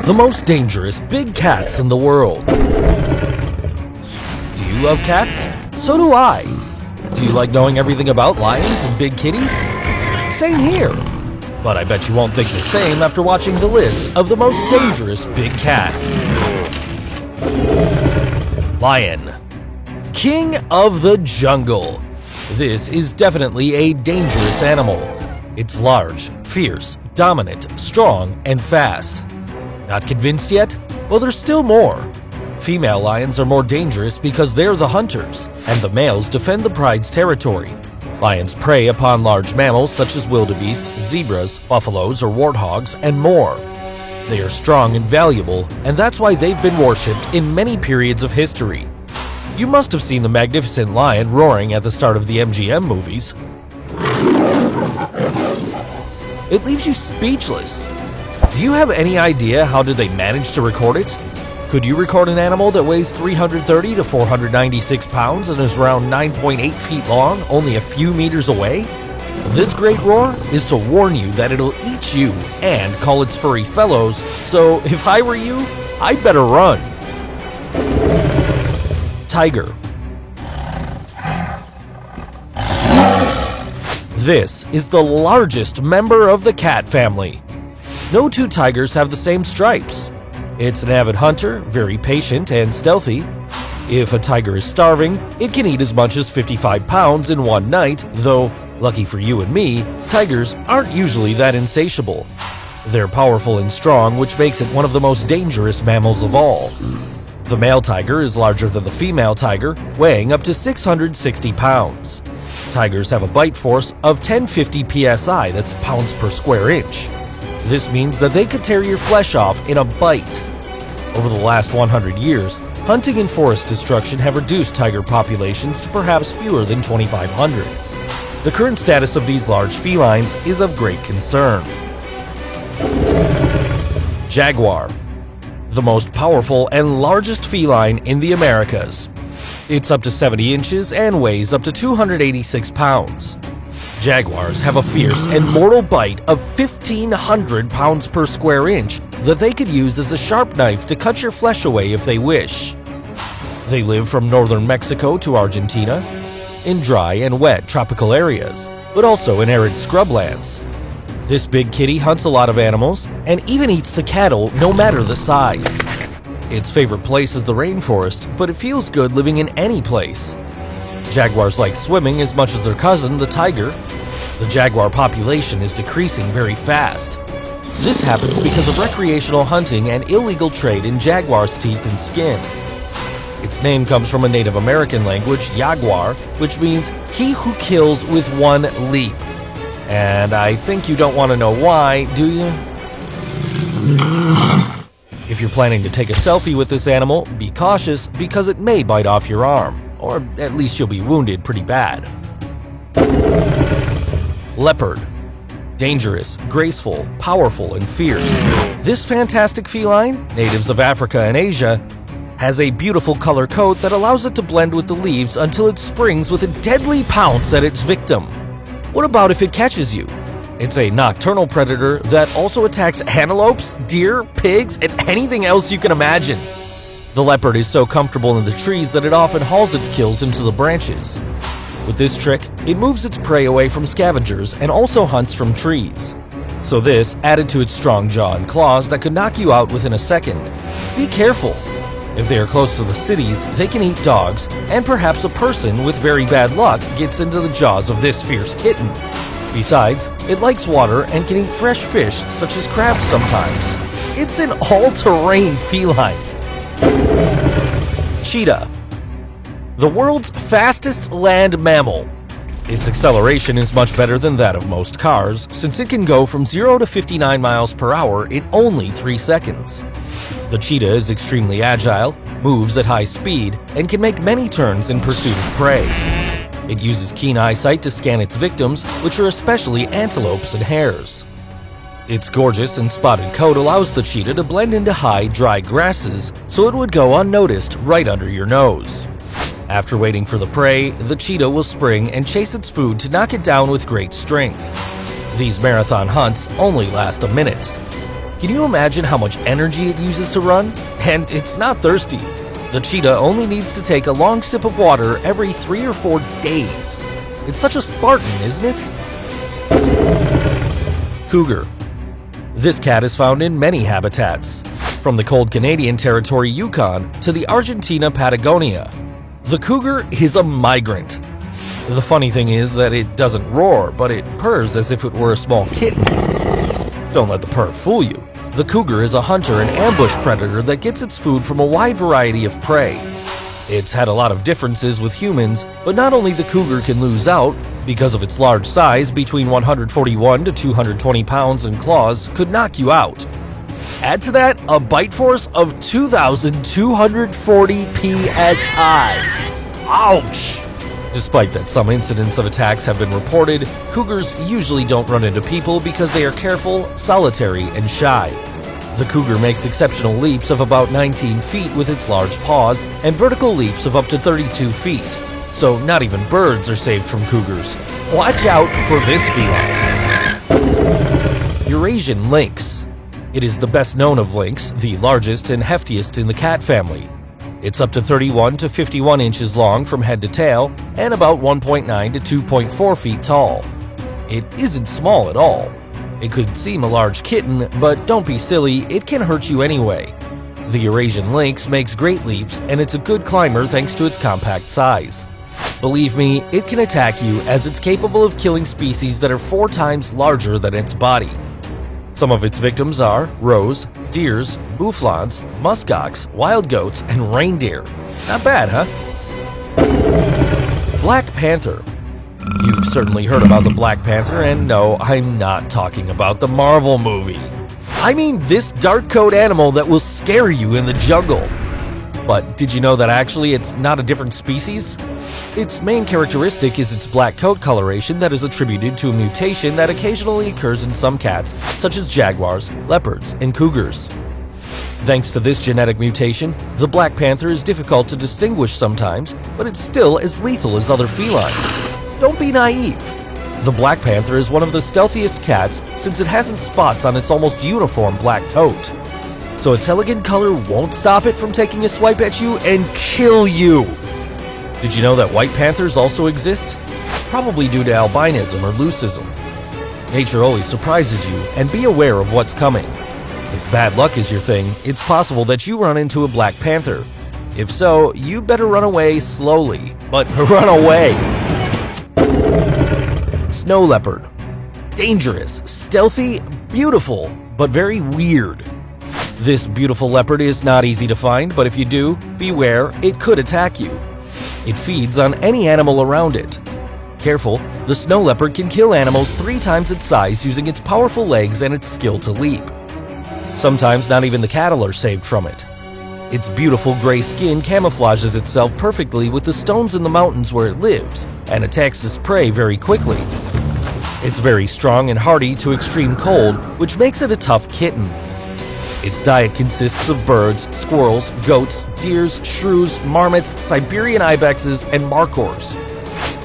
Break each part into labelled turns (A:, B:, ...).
A: the most dangerous big cats in the world. Do you love cats? So do I. Do you like knowing everything about lions and big kitties? Same here. But I bet you won't think the same after watching the list of the most dangerous big cats. Lion. King of the jungle. This is definitely a dangerous animal. It's large, fierce, dominant, strong, and fast. Not convinced yet? Well, there's still more. Female lions are more dangerous because they're the hunters, and the males defend the pride's territory. Lions prey upon large mammals such as wildebeest, zebras, buffaloes, or warthogs, and more. They are strong and valuable, and that's why they've been worshipped in many periods of history. You must have seen the magnificent lion roaring at the start of the MGM movies. It leaves you speechless. Do you have any idea how did they manage to record it? Could you record an animal that weighs 330 to 496 pounds and is around 9.8 feet long, only a few meters away? This great roar is to warn you that it'll eat you and call its furry fellows, so if I were you, I'd better run. Tiger. This is the largest member of the cat family. No two tigers have the same stripes. It's an avid hunter, very patient and stealthy. If a tiger is starving, it can eat as much as 55 pounds in one night, though, lucky for you and me, tigers aren't usually that insatiable. They're powerful and strong, which makes it one of the most dangerous mammals of all. The male tiger is larger than the female tiger, weighing up to 660 pounds. Tigers have a bite force of 1050 psi, that's pounds per square inch. This means that they could tear your flesh off in a bite. Over the last 100 years, hunting and forest destruction have reduced tiger populations to perhaps fewer than 2,500. The current status of these large felines is of great concern. Jaguar. The most powerful and largest feline in the Americas. It's up to 70 inches and weighs up to 286 pounds. Jaguars have a fierce and mortal bite of 1,500 pounds per square inch that they could use as a sharp knife to cut your flesh away if they wish. They live from northern Mexico to Argentina, in dry and wet tropical areas, but also in arid scrublands. This big kitty hunts a lot of animals and even eats the cattle no matter the size. Its favorite place is the rainforest, but it feels good living in any place. Jaguars like swimming as much as their cousin, the tiger. The jaguar population is decreasing very fast. This happens because of recreational hunting and illegal trade in jaguar's teeth and skin. Its name comes from a Native American language, jaguar, which means he who kills with one leap. And I think you don't want to know why, do you? If you're planning to take a selfie with this animal, be cautious because it may bite off your arm, or at least you'll be wounded pretty bad. Leopard. Dangerous, graceful, powerful, and fierce. This fantastic feline, natives of Africa and Asia, has a beautiful color coat that allows it to blend with the leaves until it springs with a deadly pounce at its victim. What about if it catches you? It's a nocturnal predator that also attacks antelopes, deer, pigs, and anything else you can imagine. The leopard is so comfortable in the trees that it often hauls its kills into the branches. With this trick, it moves its prey away from scavengers and also hunts from trees. So this, added to its strong jaw and claws that could knock you out within a second. Be careful. If they are close to the cities, they can eat dogs, and perhaps a person with very bad luck gets into the jaws of this fierce kitten. Besides, it likes water and can eat fresh fish such as crabs sometimes. It's an all-terrain feline. Cheetah. The world's fastest land mammal. Its acceleration is much better than that of most cars, since it can go from 0 to 59 miles per hour in only 3 seconds. The cheetah is extremely agile, moves at high speed, and can make many turns in pursuit of prey. It uses keen eyesight to scan its victims, which are especially antelopes and hares. Its gorgeous and spotted coat allows the cheetah to blend into high, dry grasses, so it would go unnoticed right under your nose. After waiting for the prey, the cheetah will spring and chase its food to knock it down with great strength. These marathon hunts only last a minute. Can you imagine how much energy it uses to run? And it's not thirsty. The cheetah only needs to take a long sip of water every 3 or 4 days. It's such a Spartan, isn't it? Cougar. This cat is found in many habitats, from the cold Canadian territory Yukon to the Argentina Patagonia. The cougar is a migrant. The funny thing is that it doesn't roar, but it purrs as if it were a small kitten. Don't let the purr fool you. The cougar is a hunter and ambush predator that gets its food from a wide variety of prey. It's had a lot of differences with humans, but not only the cougar can lose out, because of its large size, between 141 to 220 pounds, and claws could knock you out. Add to that a bite force of 2,240 psi. Ouch! Despite that some incidents of attacks have been reported, cougars usually don't run into people because they are careful, solitary, and shy. The cougar makes exceptional leaps of about 19 feet with its large paws, and vertical leaps of up to 32 feet. So not even birds are saved from cougars. Watch out for this feline. Eurasian lynx. It is the best known of lynx, the largest and heftiest in the cat family. It's up to 31 to 51 inches long from head to tail, and about 1.9 to 2.4 feet tall. It isn't small at all. It could seem a large kitten, but don't be silly, it can hurt you anyway. The Eurasian lynx makes great leaps, and it's a good climber thanks to its compact size. Believe me, it can attack you as it's capable of killing species that are 4 times larger than its body. Some of its victims are roes, deers, mouflons, muskox, wild goats, and reindeer. Not bad, huh? Black panther. You've certainly heard about the Black Panther, and no, I'm not talking about the Marvel movie. I mean this dark coat animal that will scare you in the jungle. But did you know that actually it's not a different species? Its main characteristic is its black coat coloration that is attributed to a mutation that occasionally occurs in some cats, such as jaguars, leopards, and cougars. Thanks to this genetic mutation, the Black Panther is difficult to distinguish sometimes, but it's still as lethal as other felines. Don't be naive. The Black Panther is one of the stealthiest cats since it hasn't spots on its almost uniform black coat. So its elegant color won't stop it from taking a swipe at you and kill you. Did you know that white panthers also exist? Probably due to albinism or leucism. Nature always surprises you, and be aware of what's coming. If bad luck is your thing, it's possible that you run into a black panther. If so, you better run away slowly, but run away! Snow leopard. Dangerous, stealthy, beautiful, but very weird. This beautiful leopard is not easy to find, but if you do, beware, it could attack you. It feeds on any animal around it. Careful, the snow leopard can kill animals 3 times its size using its powerful legs and its skill to leap. Sometimes not even the cattle are saved from it. Its beautiful gray skin camouflages itself perfectly with the stones in the mountains where it lives, and attacks its prey very quickly. It's very strong and hardy to extreme cold, which makes it a tough kitten. Its diet consists of birds, squirrels, goats, deers, shrews, marmots, Siberian ibexes, and markhors.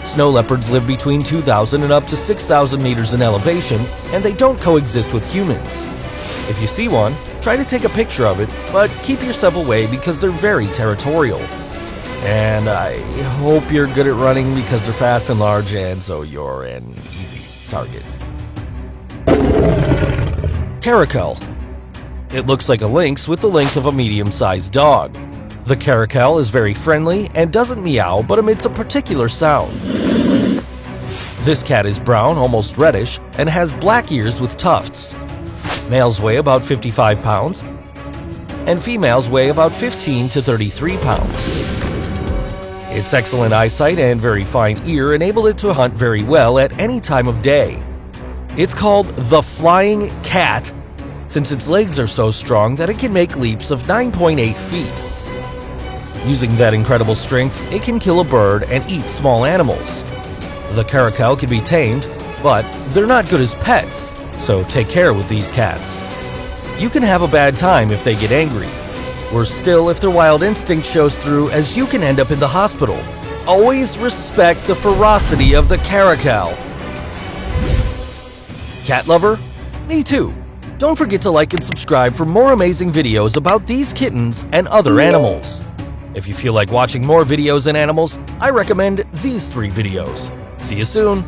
A: Snow leopards live between 2,000 and up to 6,000 meters in elevation, and they don't coexist with humans. If you see one, try to take a picture of it, but keep yourself away because they're very territorial. And I hope you're good at running because they're fast and large, and so you're an easy target. Caracal. It looks like a lynx with the length of a medium-sized dog. The caracal is very friendly and doesn't meow but emits a particular sound. This cat is brown, almost reddish, and has black ears with tufts. Males weigh about 55 pounds, and females weigh about 15 to 33 pounds. Its excellent eyesight and very fine ear enable it to hunt very well at any time of day. It's called the flying cat, since its legs are so strong that it can make leaps of 9.8 feet. Using that incredible strength, it can kill a bird and eat small animals. The caracal can be tamed, but they're not good as pets, so take care with these cats. You can have a bad time if they get angry. Worse still if their wild instinct shows through, as you can end up in the hospital. Always respect the ferocity of the caracal. Cat lover? Me too. Don't forget to like and subscribe for more amazing videos about these kittens and other animals. If you feel like watching more videos on animals, I recommend these 3 videos. See you soon!